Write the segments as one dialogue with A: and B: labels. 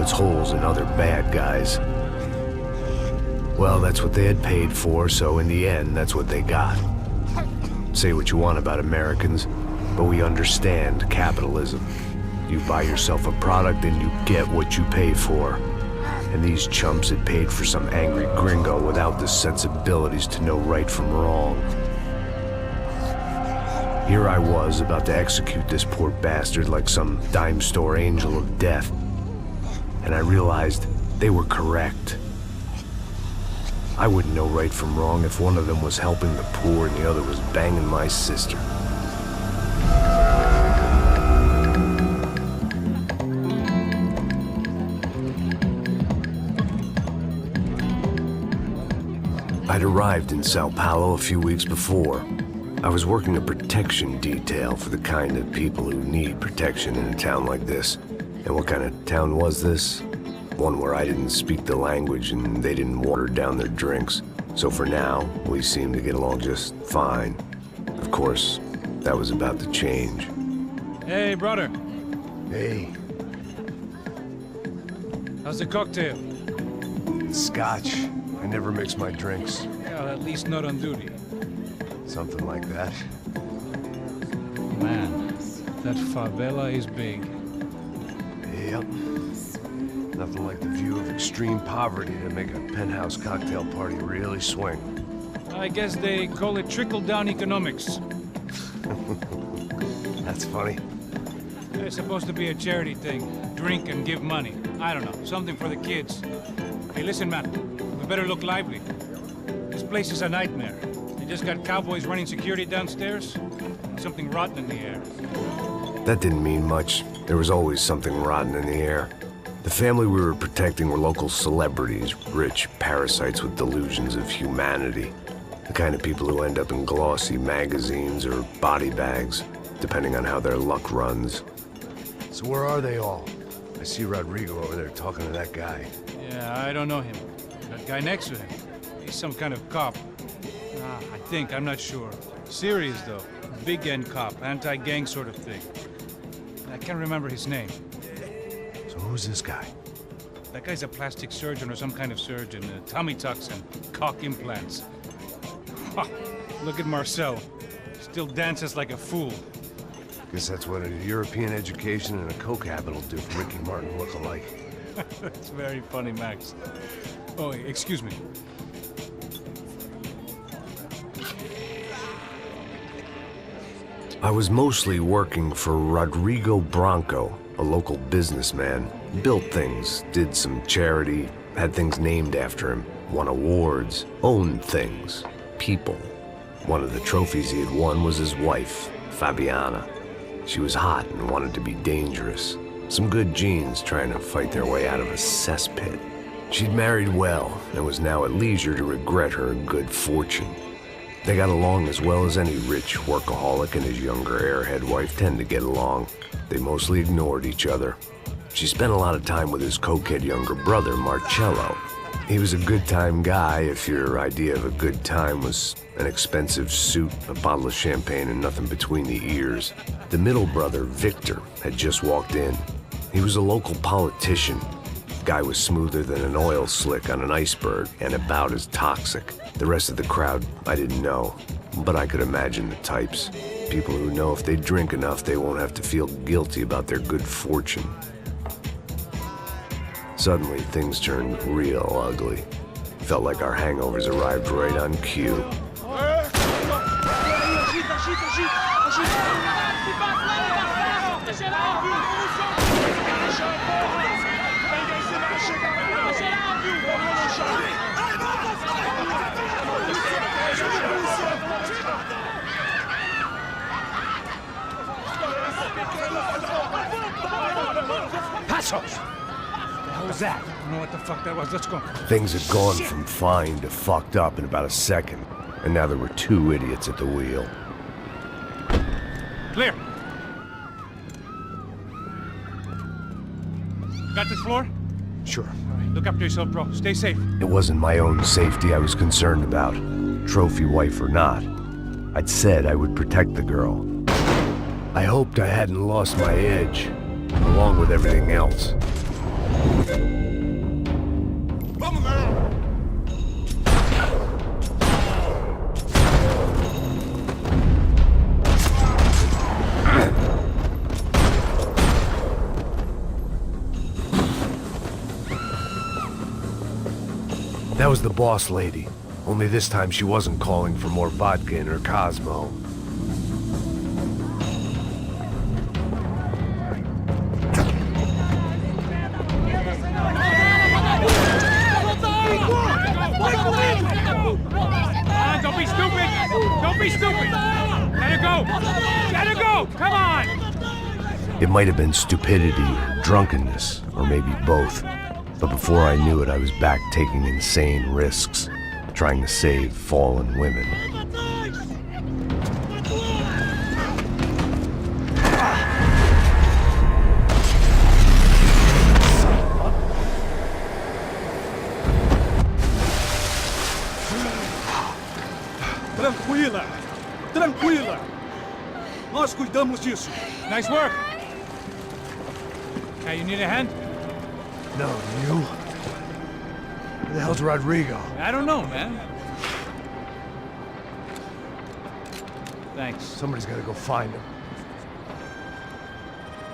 A: those holes in other bad guys. Well, that's what they had paid for, so in the end, that's what they got. Say what you want about Americans, but we understand capitalism. You buy yourself a product and you get what you pay for. And these chumps had paid for some angry gringo without the sensibilities to know right from wrong. Here I was, about to execute this poor bastard like some dime store angel of death. And I realized they were correct. I wouldn't know right from wrong if one of them was helping the poor and the other was banging my sister. I'd arrived in Sao Paulo a few weeks before. I was working a protection detail for the kind of people who need protection in a town like this. And what kind of town was this? One where I didn't speak the language and they didn't water down their drinks. So for now, we seemed to get along just fine. Of course, that was about to change.
B: Hey, brother.
A: Hey.
B: How's the cocktail?
A: Scotch. I never mix my drinks.
B: Well, at least not on duty.
A: Something like that.
B: Man, that favela is big.
A: Yep. Nothing like the view of extreme poverty to make a penthouse cocktail party really swing.
B: I guess they call it trickle-down economics.
A: That's funny.
B: It's supposed to be a charity thing. Drink and give money. I don't know, something for the kids. Hey, listen, man. We better look lively. This place is a nightmare. They just got cowboys running security downstairs. And something rotten in the air.
A: That didn't mean much. There was always something rotten in the air. The family we were protecting were local celebrities, rich parasites with delusions of humanity. The kind of people who end up in glossy magazines or body bags, depending on how their luck runs. So where are they all? I see Rodrigo over there talking to that guy.
B: Yeah, I don't know him. That guy next to him. He's some kind of cop. I think, I'm not sure. Serious, though. Big end cop, anti-gang sort of thing. I can't remember his name.
A: So who's this guy?
B: That guy's a plastic surgeon or some kind of surgeon. Tummy tucks and cock implants. Ha! Look at Marcel. Still dances like a fool.
A: Guess that's what a European education and a coke habit will do for Ricky Martin look-alike.
B: That's very funny, Max. Oh, excuse me.
A: I was mostly working for Rodrigo Branco, a local businessman. Built things, did some charity, had things named after him, won awards, owned things, people. One of the trophies he had won was his wife, Fabiana. She was hot and wanted to be dangerous. Some good genes trying to fight their way out of a cesspit. She'd married well and was now at leisure to regret her good fortune. They got along as well as any rich workaholic and his younger airhead wife tend to get along. They mostly ignored each other. She spent a lot of time with his cokehead younger brother, Marcello. He was a good-time guy if your idea of a good time was an expensive suit, a bottle of champagne, and nothing between the ears. The middle brother, Victor, had just walked in. He was a local politician. Guy was smoother than an oil slick on an iceberg and about as toxic. The rest of the crowd, I didn't know, but I could imagine the types. People who know if they drink enough, they won't have to feel guilty about their good fortune. Suddenly, things turned real ugly. Felt like our hangovers arrived right on cue.
B: Passos! What was that? I don't know what the fuck that was. Let's go.
A: Things had gone from fine to fucked up in about a second, and now there were two idiots at the wheel.
B: Clear. Got this floor?
A: Sure.
B: All right, look after yourself, bro. Stay safe.
A: It wasn't my own safety I was concerned about, trophy wife or not. I'd said I would protect the girl. I hoped I hadn't lost my edge, along with everything else. That was the boss lady. Only this time she wasn't calling for more vodka in her Cosmo.
B: Don't be stupid! Don't be stupid! Let her go! Let her go! Come on!
A: It might have been stupidity or drunkenness, or maybe both. But before I knew it, I was back taking insane risks, trying to save fallen women.
C: Tranquila! Tranquila! Nós cuidamos disso.
B: Nice work! Hey, you need a hand?
A: No, you? Where the hell's Rodrigo?
B: I don't know, man. Thanks.
A: Somebody's gotta go find him.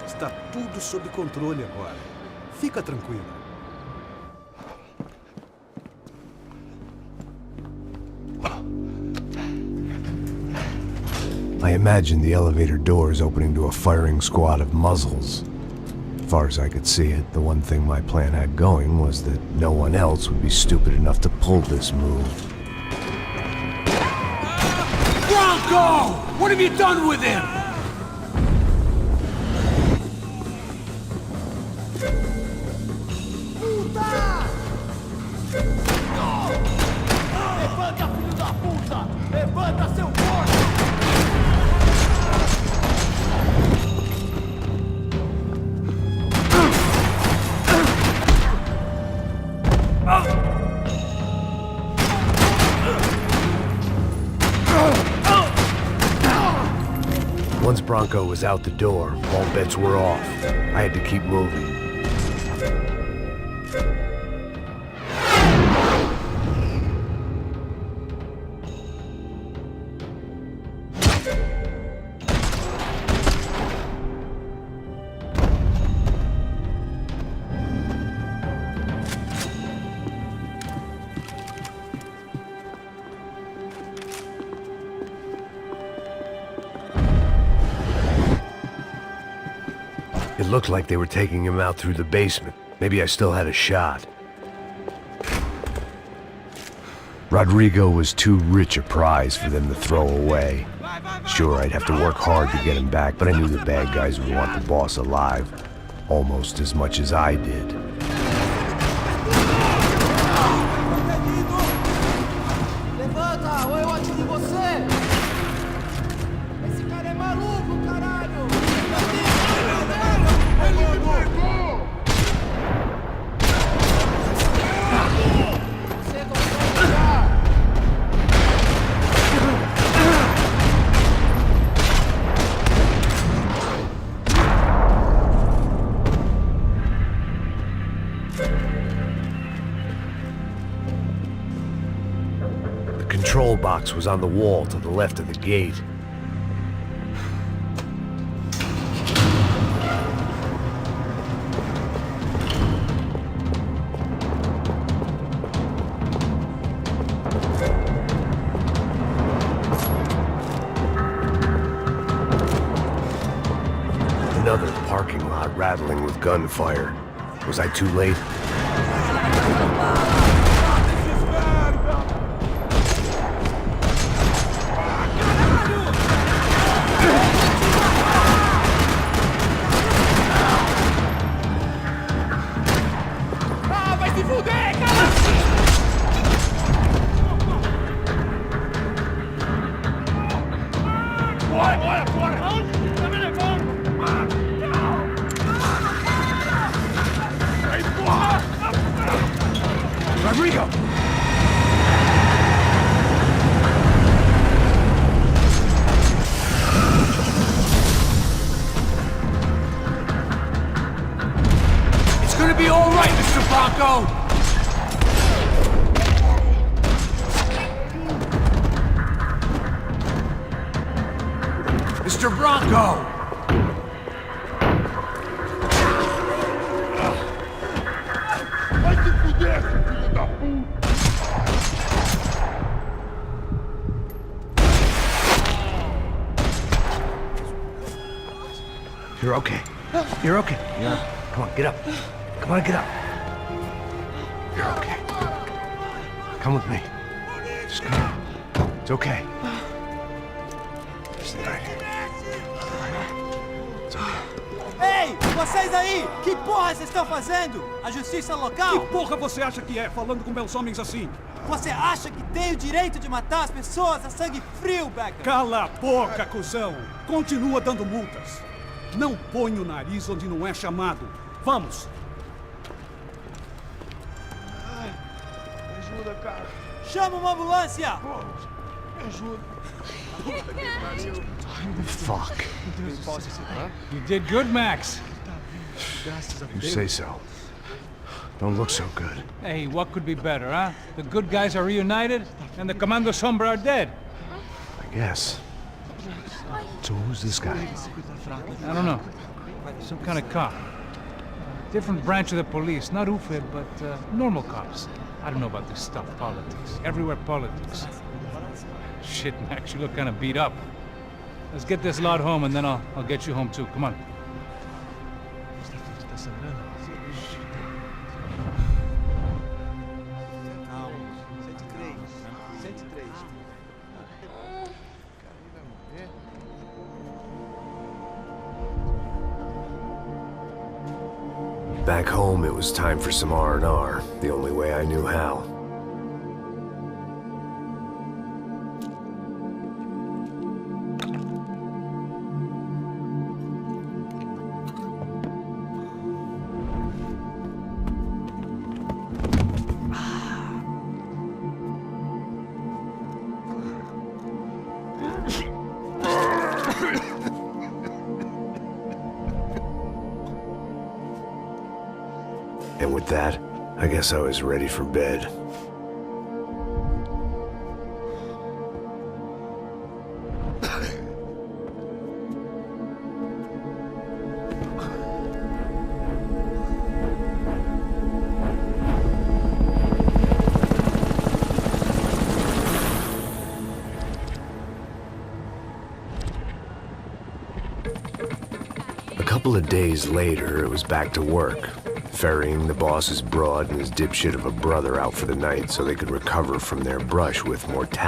C: Está tudo sob controle agora. Fica tranquila.
A: I imagined the elevator doors opening to a firing squad of muzzles. As far as I could see it, the one thing my plan had going was that no one else would be stupid enough to pull this move.
D: Bronco! What have you done with him?
E: Levanta, filho da puta! Levanta, seu porco!
A: Once Bronco was out the door, all bets were off. I had to keep moving. It looked like they were taking him out through the basement. Maybe I still had a shot. Rodrigo was too rich a prize for them to throw away. Sure, I'd have to work hard to get him back, but I knew the bad guys would want the boss alive almost as much as I did.
E: Levanta, ou eu atiro em você! Esse cara é maluco, caralho! Você consegue já!
A: The control box was on the wall to the left of the gate. Another parking lot rattling with gunfire. Was I too late?
E: Ah, vai se fuder, cara! Bora, bora, bora! Tá me levando! Aí, porra!
A: Rodrigo!
D: It's gonna be all right, Mr. Bronco! Mr. Bronco!
C: Vai se fuder, filho da puta!
A: You're okay. You're okay. Yeah. Come on, get up. Come on, get up. You're okay. Come with me. Just come on. It's okay. Just right here. It's okay.
E: Ei, vocês aí! Que porra vocês estão fazendo? A justiça local?
C: Que porra você acha que é, falando com meus homens assim?
E: Você acha que tem o direito de matar as pessoas a sangue frio, Becker?
C: Cala a boca, cuzão! Continua dando multas. Não põe o nariz onde não é chamado. Vamos!
F: Me ajuda, cara.
E: Chama uma ambulância!
F: Me ajuda.
A: Fuck.
B: You did good, Max.
A: You say so. Don't look so good.
B: Hey, what could be better, huh? The good guys are reunited, and the Commando Sombra are dead.
A: I guess. So who's this guy?
B: I don't know. Some kind of cop. Different branch of the police. Not UFE, but normal cops. I don't know about this stuff, politics. Everywhere politics. Shit, Max, you look kind of beat up. Let's get this lot home, and then I'll get you home too. Come on.
A: Back home, it was time for some R&R, the only way I knew how. And with that, I guess I was ready for bed. A couple of days later, it was back to work. Ferrying the boss's broad and his dipshit of a brother out for the night so they could recover from their brush with mortality.